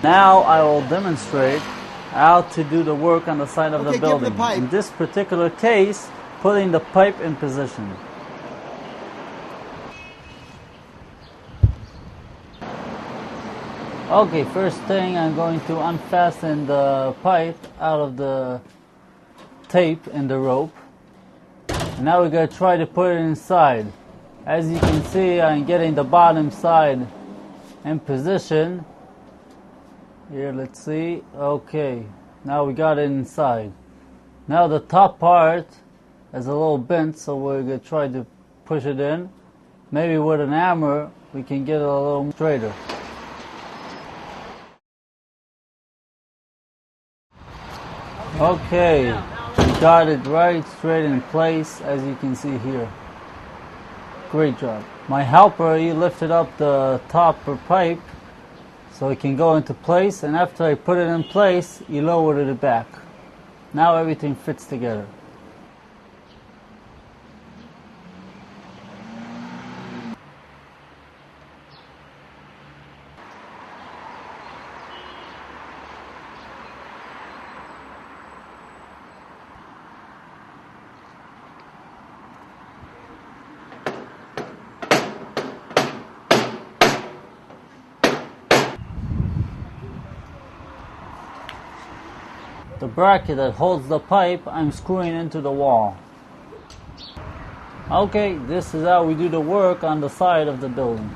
Now I will demonstrate how to do the work on the side of the building. In this particular case, putting the pipe in position. Okay, first thing I'm going to unfasten the pipe out of the tape in the rope. And now we're going to try to put it inside. As you can see, I'm getting the bottom side in position. Here, let's see. Okay, now we got it inside. Now the top part is a little bent, so we're going to try to push it in. Maybe with an hammer, we can get it a little straighter. Okay, we got it right straight in place, as you can see here. Great job. My helper, he lifted up the top pipe so it can go into place, and after I put it in place, he lowered it back. Now everything fits together. The bracket that holds the pipe, I'm screwing into the wall. Okay, this is how we do the work on the side of the building.